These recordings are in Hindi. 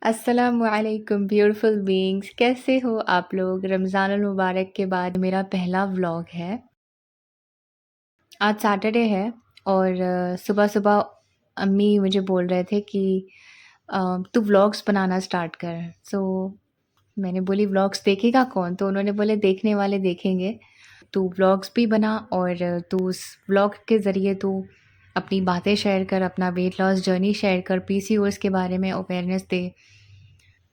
अस्सलामुअलैकुम ब्यूटीफुल बीइंग्स, कैसे हो आप लोग? रमज़ानुल मुबारक के बाद मेरा पहला व्लॉग है। आज सैटरडे है और सुबह-सुबह अम्मी मुझे बोल रहे थे कि तू व्लॉग्स बनाना स्टार्ट कर। सो मैंने बोली व्लॉग्स देखेगा कौन? तो उन्होंने बोले देखने वाले देखेंगे। तू व्लॉग्स भी बना और तू उस व्लॉग के ज़रिए तू अपनी बातें शेयर कर, अपना वेट लॉस जर्नी शेयर कर, पीसीओएस के बारे में अवेयरनेस दे।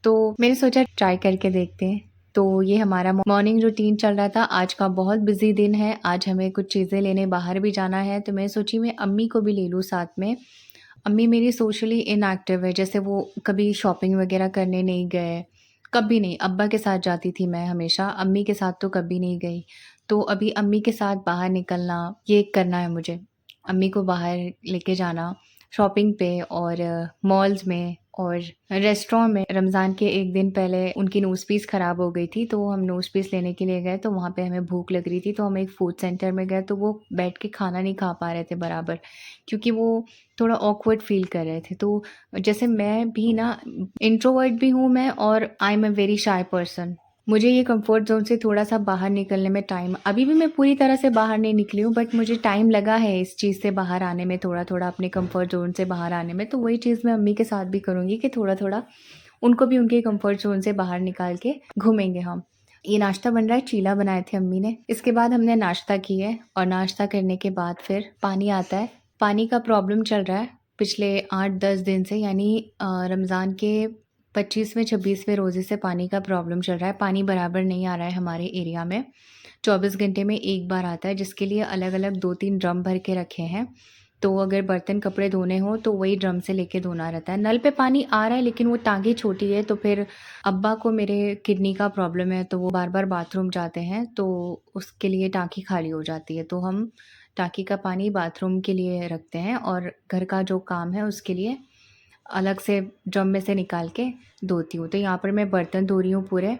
तो मैंने सोचा ट्राई करके देखते हैं। तो ये हमारा मॉर्निंग रूटीन चल रहा था। आज का बहुत बिज़ी दिन है, आज हमें कुछ चीज़ें लेने बाहर भी जाना है, तो मैं सोची मैं अम्मी को भी ले लूँ साथ में। अम्मी मेरी सोशली इनएक्टिव है, जैसे वो कभी शॉपिंग वग़ैरह करने नहीं गए, कभी नहीं। अब्बा के साथ जाती थी मैं हमेशा, अम्मी के साथ तो कभी नहीं गई। तो अभी अम्मी के साथ बाहर निकलना, ये करना है मुझे। अम्मी को बाहर लेके जाना, शॉपिंग पे और मॉल्स में और रेस्टोरेंट में। रमज़ान के 1 दिन पहले उनकी नोज़ पीस ख़राब हो गई थी, तो हम नोज़ पीस लेने के लिए गए, तो वहाँ पे हमें भूख लग रही थी, तो हम एक फूड सेंटर में गए, तो वो बैठ के खाना नहीं खा पा रहे थे बराबर, क्योंकि वो थोड़ा ऑकवर्ड फ़ील कर रहे थे। तो जैसे मैं भी ना इंट्रोवर्ट भी हूँ मैं और I am a very shy person. मुझे ये कंफर्ट ज़ोन से थोड़ा-सा बाहर निकलने में टाइम अभी भी मैं पूरी तरह से बाहर नहीं निकली हूँ, बट मुझे टाइम लगा है इस चीज़ से बाहर आने में, थोड़ा-थोड़ा अपने कंफर्ट ज़ोन से बाहर आने में। तो वही चीज़ मैं अम्मी के साथ भी करूँगी कि थोड़ा-थोड़ा उनको भी उनके कंफर्ट ज़ोन से बाहर निकाल के घूमेंगे हम। ये नाश्ता बन रहा है, चीला बनाए थे अम्मी ने। इसके बाद हमने नाश्ता किया है और नाश्ता करने के बाद फिर पानी आता है। पानी का प्रॉब्लम चल रहा है पिछले 8-10 दिन से, यानी रमज़ान के 25वें 26वें रोज़े से पानी का प्रॉब्लम चल रहा है। पानी बराबर नहीं आ रहा है हमारे एरिया में। 24 घंटे में 1 बार आता है, जिसके लिए अलग-अलग 2-3 ड्रम भर के रखे हैं। तो अगर बर्तन कपड़े धोने हों तो वही ड्रम से लेके धोना रहता है। नल पे पानी आ रहा है, लेकिन वो टाँकी छोटी है, तो फिर अब्बा को मेरे किडनी का प्रॉब्लम है, तो वो बार-बार बाथरूम जाते हैं, तो उसके लिए टाँकी खाली हो जाती है। तो हम टाँकी का पानी बाथरूम के लिए रखते हैं और घर का जो काम है उसके लिए अलग से ड्रम में से निकाल के धोती हूँ। तो यहाँ पर मैं बर्तन धो रही हूँ पूरे।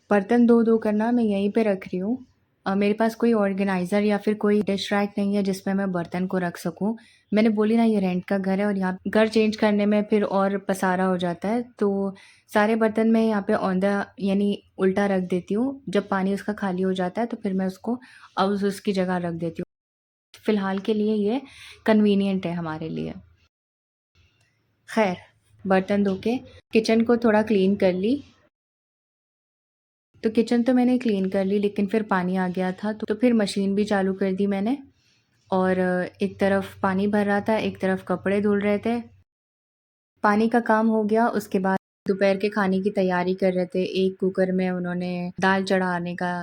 बर्तन धो-धो कर ना मैं यहीं पे रख रही हूँ। मेरे पास कोई ऑर्गेनाइज़र या फिर कोई डिश रैक नहीं है जिसमें मैं बर्तन को रख सकूँ। मैंने बोली ना, ये रेंट का घर है और यहाँ घर चेंज करने में फिर और पसारा हो जाता है। तो सारे बर्तन मैं यहाँ पे ऑन द यानी उल्टा रख देती हूँ। जब पानी उसका खाली हो जाता है तो फिर मैं उसको उसकी जगह रख देती हूँ। फ़िलहाल के लिए ये कन्वीनिएंट है हमारे लिए। ख़ैर, बर्तन धो के किचन को थोड़ा क्लीन कर ली। तो किचन तो मैंने क्लीन कर ली, लेकिन फिर पानी आ गया था, तो फिर मशीन भी चालू कर दी मैंने। और एक तरफ पानी भर रहा था, एक तरफ कपड़े धुल रहे थे। पानी का काम हो गया, उसके बाद दोपहर के खाने की तैयारी कर रहे थे। एक कुकर में उन्होंने दाल चढ़ाने का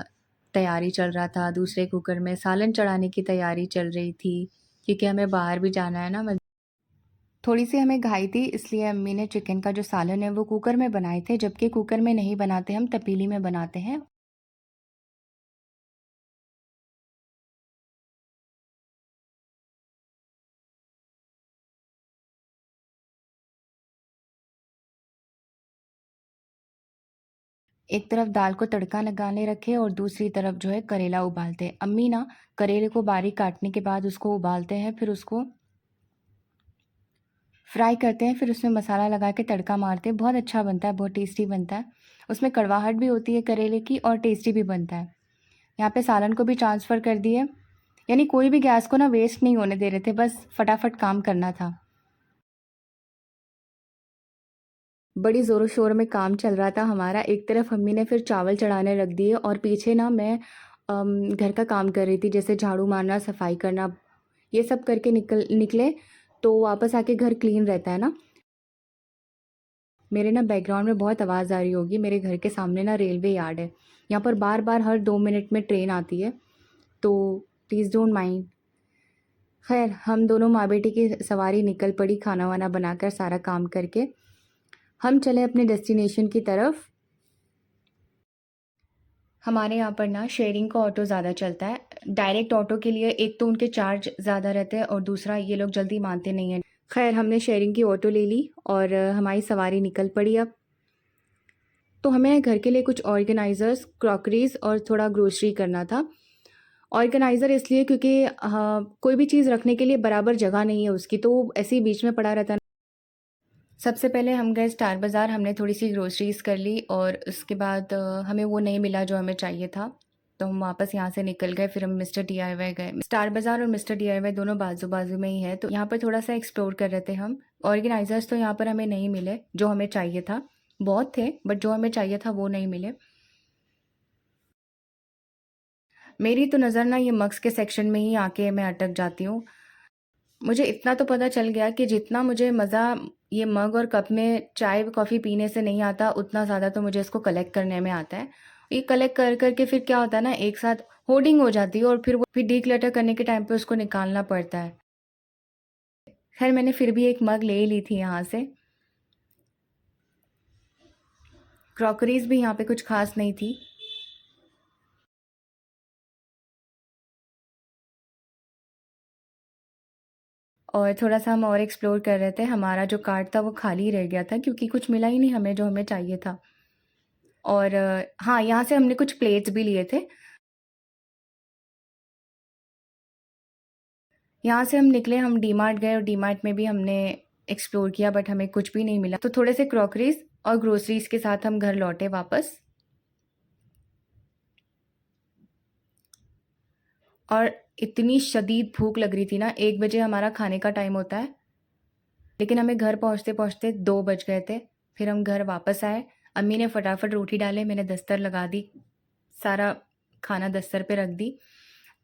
तैयारी चल रहा था, दूसरे कुकर में सालन चढ़ाने की तैयारी चल रही थी, क्योंकि हमें बाहर भी जाना है ना। थोड़ी-सी हमें घाई थी, इसलिए अम्मी ने चिकन का जो सालन है वो कुकर में बनाए थे, जबकि कुकर में नहीं बनाते, हम तपेली में बनाते हैं। एक तरफ दाल को तड़का लगाने रखे और दूसरी तरफ जो है करेला उबालते हैं। अम्मी ना करेले को बारीक काटने के बाद उसको उबालते हैं, फिर उसको फ्राई करते हैं, फिर उसमें मसाला लगा के तड़का मारते हैं। बहुत अच्छा बनता है, बहुत टेस्टी बनता है। उसमें कड़वाहट भी होती है करेले की और टेस्टी भी बनता है। यहाँ पे सालन को भी ट्रांसफ़र कर दिए, यानी कोई भी गैस को ना वेस्ट नहीं होने दे रहे थे, बस फटाफट काम करना था। बड़ी ज़ोरों-शोरों में काम चल रहा था हमारा। एक तरफ अम्मी ने फिर चावल चढ़ाने रख दिए और पीछे ना मैं घर का काम कर रही थी, जैसे झाड़ू मारना, सफाई करना, ये सब करके निकले, तो वापस आके घर क्लीन रहता है ना। मेरे ना बैकग्राउंड में बहुत आवाज़ आ रही होगी, मेरे घर के सामने ना रेलवे यार्ड है। यहाँ पर बार-बार हर 2 मिनट में ट्रेन आती है, तो प्लीज़ डोंट माइंड। खैर, हम दोनों माँ-बेटी की सवारी निकल पड़ी, खाना-वाना बनाकर, सारा काम करके। हम चले अपने डेस्टिनेशन की तरफ। हमारे यहाँ पर ना शेयरिंग का ऑटो ज़्यादा चलता है। डायरेक्ट ऑटो के लिए एक तो उनके चार्ज ज़्यादा रहते हैं और दूसरा ये लोग जल्दी मानते नहीं हैं। खैर, हमने शेयरिंग की ऑटो ले ली और हमारी सवारी निकल पड़ी अब। तो हमें घर के लिए कुछ ऑर्गेनाइज़र्स, क्रॉकरीज़ और थोड़ा ग्रोसरी करना था। ऑर्गेनाइज़र इसलिए क्योंकि कोई भी चीज़ रखने के लिए बराबर जगह नहीं है उसकी, तो वो ऐसे ही बीच में पड़ा रहता है। सबसे पहले हम गए स्टार बाज़ार, हमने थोड़ी-सी ग्रोसरीज़ कर ली और उसके बाद हमें वो नहीं मिला जो हमें चाहिए था, तो हम वापस यहाँ से निकल गए। फिर हम मिस्टर डीआईवाई गए। स्टार बाज़ार और मिस्टर डीआईवाई दोनों बाजू-बाजू में ही है, तो यहाँ पर थोड़ा-सा एक्सप्लोर कर रहे थे हम। ऑर्गेनाइज़र्स तो यहाँ पर हमें नहीं मिले, जो हमें चाहिए था। बहुत थे, बट जो हमें चाहिए था वो नहीं मिले। मेरी तो नज़र ना ये मग्स के सेक्शन में ही आके मैं अटक जाती हूँ। मुझे इतना तो पता चल गया कि जितना मुझे मज़ा ये मग और कप में चाय कॉफ़ी पीने से नहीं आता, उतना ज़्यादा तो मुझे इसको कलेक्ट करने में आता है। ये कलेक्ट कर कर के फिर क्या होता है ना, एक साथ होर्डिंग हो जाती है और फिर वो फिर डिक्लटर करने के टाइम पे उसको निकालना पड़ता है। खैर मैंने फिर भी एक मग ले ली थी यहाँ से। क्रॉकरीज़ भी यहाँ पे कुछ ख़ास नहीं थी। और थोड़ा-सा हम और एक्सप्लोर कर रहे थे। हमारा जो कार्ट था वो खाली रह गया था क्योंकि कुछ मिला ही नहीं हमें जो हमें चाहिए था। और हाँ, यहाँ से हमने कुछ प्लेट्स भी लिए थे। यहाँ से हम निकले, हम डीमार्ट गए और डीमार्ट में भी हमने एक्सप्लोर किया बट हमें कुछ भी नहीं मिला। तो थोड़े से क्रॉकरीज़ और ग्रोसरीज़ के साथ हम घर लौटे वापस। और इतनी शदीद भूख लग रही थी ना, 1 बजे हमारा खाने का टाइम होता है, लेकिन हमें घर पहुँचते-पहुँचते 2 बज गए थे। फिर हम घर वापस आए, अम्मी ने फटाफट रोटी डाले, मैंने दस्तर लगा दी, सारा खाना दस्तर पे रख दी।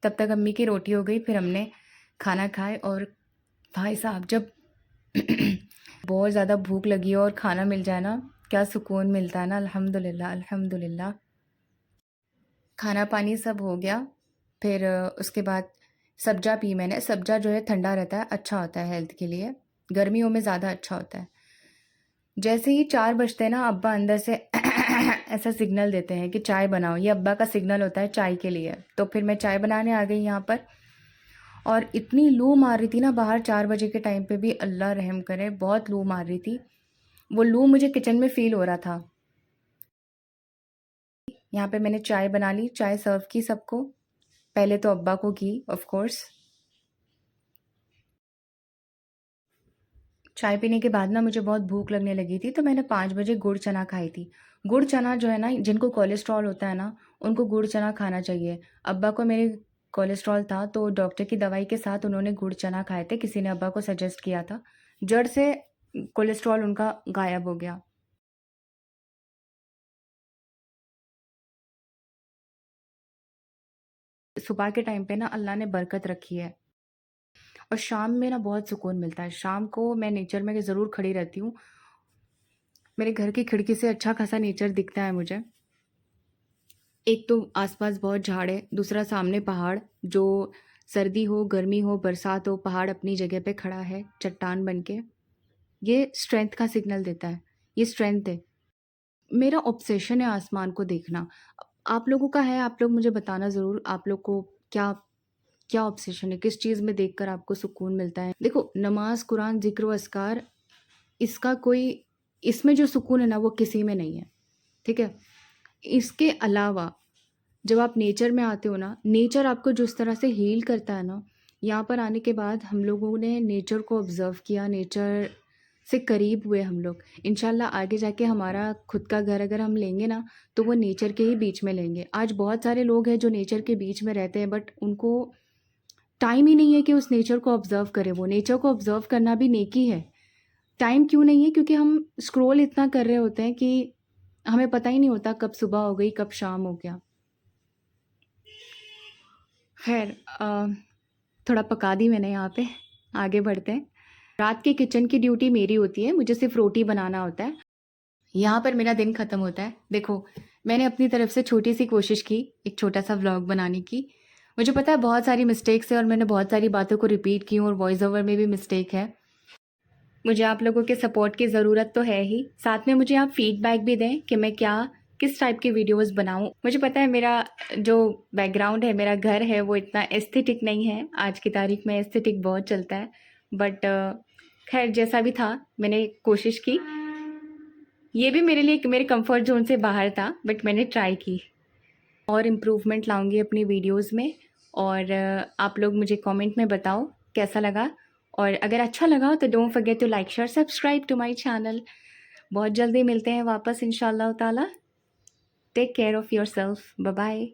तब तक अम्मी की रोटी हो गई, फिर हमने खाना खाए और भाई साहब जब बहुत ज़्यादा भूख लगी हो और खाना मिल जाए ना, क्या सुकून मिलता है ना। अल्हम्दुलिल्लाह, अल्हम्दुलिल्लाह। खाना पानी सब हो गया। फिर उसके बाद सब्ज़ा पी मैंने। सब्ज़ा जो है ठंडा रहता है, अच्छा होता है हेल्थ के लिए, गर्मियों में ज़्यादा अच्छा होता है। जैसे ही 4 बजते हैं ना, अब्बा अंदर से ऐसा सिग्नल देते हैं कि चाय बनाओ। ये अब्बा का सिग्नल होता है चाय के लिए। तो फिर मैं चाय बनाने आ गई यहाँ पर। और इतनी लू मार रही थी ना बाहर 4 बजे के टाइम पे भी, अल्लाह रहम करे, बहुत लू मार रही थी। वो लू मुझे किचन में फ़ील हो रहा था। यहाँ पे मैंने चाय बना ली, चाय सर्व की सबको। पहले तो अब्बा को की ऑफ़ कोर्स। चाय पीने के बाद ना मुझे बहुत भूख लगने लगी थी, तो मैंने 5 बजे गुड़ चना खाई थी। गुड़ चना जो है ना, जिनको कोलेस्ट्रॉल होता है ना, उनको गुड़ चना खाना चाहिए। अब्बा को मेरे कोलेस्ट्रॉल था, तो डॉक्टर की दवाई के साथ उन्होंने गुड़ चना खाए थे, किसी ने अब्बा को सजेस्ट किया था। जड़ से कोलेस्ट्रॉल उनका गायब हो गया। सुबह के टाइम पे ना अल्लाह ने बरकत रखी है। और शाम में ना बहुत सुकून मिलता है। शाम को मैं नेचर में ज़रूर खड़ी रहती हूँ। मेरे घर की खिड़की से अच्छा खासा नेचर दिखता है मुझे। एक तो आसपास बहुत झाड़ है, दूसरा सामने पहाड़, जो सर्दी हो, गर्मी हो, बरसात हो, पहाड़ अपनी जगह पे खड़ा है, चट्टान बन के। ये स्ट्रेंथ का सिग्नल देता है, ये स्ट्रेंथ है। मेरा ऑब्सेशन है आसमान को देखना। आप लोगों का है, आप लोग मुझे बताना ज़रूर, आप लोग को क्या क्या ऑब्सेशन है? किस चीज़ में देखकर आपको सुकून मिलता है? देखो, नमाज़, कुरान, ज़िक्र व अस्कार, इसका कोई, इसमें जो सुकून है ना वो किसी में नहीं है, ठीक है? इसके अलावा जब आप नेचर में आते हो ना, नेचर आपको जिस तरह से हील करता है ना, यहाँ पर आने के बाद हम लोगों ने नेचर को ऑब्ज़र्व किया, नेचर से करीब हुए हम लोग। इंशाल्लाह आगे जाके हमारा खुद का घर अगर हम लेंगे ना, तो वो नेचर के ही बीच में लेंगे। आज बहुत सारे लोग हैं जो नेचर के बीच में रहते हैं, बट उनको टाइम ही नहीं है कि उस नेचर को ऑब्ज़र्व करें। वो नेचर को ऑब्ज़र्व करना भी नेकी है। टाइम क्यों नहीं है? क्योंकि हम स्क्रॉल इतना कर रहे होते हैं कि हमें पता ही नहीं होता कब सुबह हो गई, कब शाम हो गया। खैर थोड़ा पका दी मैंने यहाँ पे, आगे बढ़ते हैं। रात के किचन की ड्यूटी मेरी होती है, मुझे सिर्फ़ रोटी बनाना होता है। यहाँ पर मेरा दिन ख़त्म होता है। देखो, मैंने अपनी तरफ से छोटी-सी कोशिश की, एक छोटा-सा व्लॉग बनाने की। मुझे पता है बहुत सारी मिस्टेक्स हैं और मैंने बहुत सारी बातों को रिपीट की हूँ और वॉइस ओवर में भी मिस्टेक है। मुझे आप लोगों के सपोर्ट की ज़रूरत तो है ही, साथ में मुझे आप फ़ीडबैक भी दें कि मैं क्या किस टाइप की वीडियोस बनाऊं। मुझे पता है मेरा जो बैकग्राउंड है, मेरा घर है, वो इतना एस्थेटिक नहीं है। आज की तारीख में एस्थेटिक बहुत चलता है, बट खैर जैसा भी था मैंने कोशिश की। ये भी मेरे लिए मेरे कंफर्ट जोन से बाहर था, बट मैंने ट्राई की। और इम्प्रूवमेंट लाऊंगी अपनी वीडियोज़ में और आप लोग मुझे कमेंट में बताओ कैसा लगा, और अगर अच्छा लगा तो don't forget to like share subscribe to my channel. बहुत जल्दी मिलते हैं वापस इंशाल्लाह ताला। Take care of yourself. Bye bye.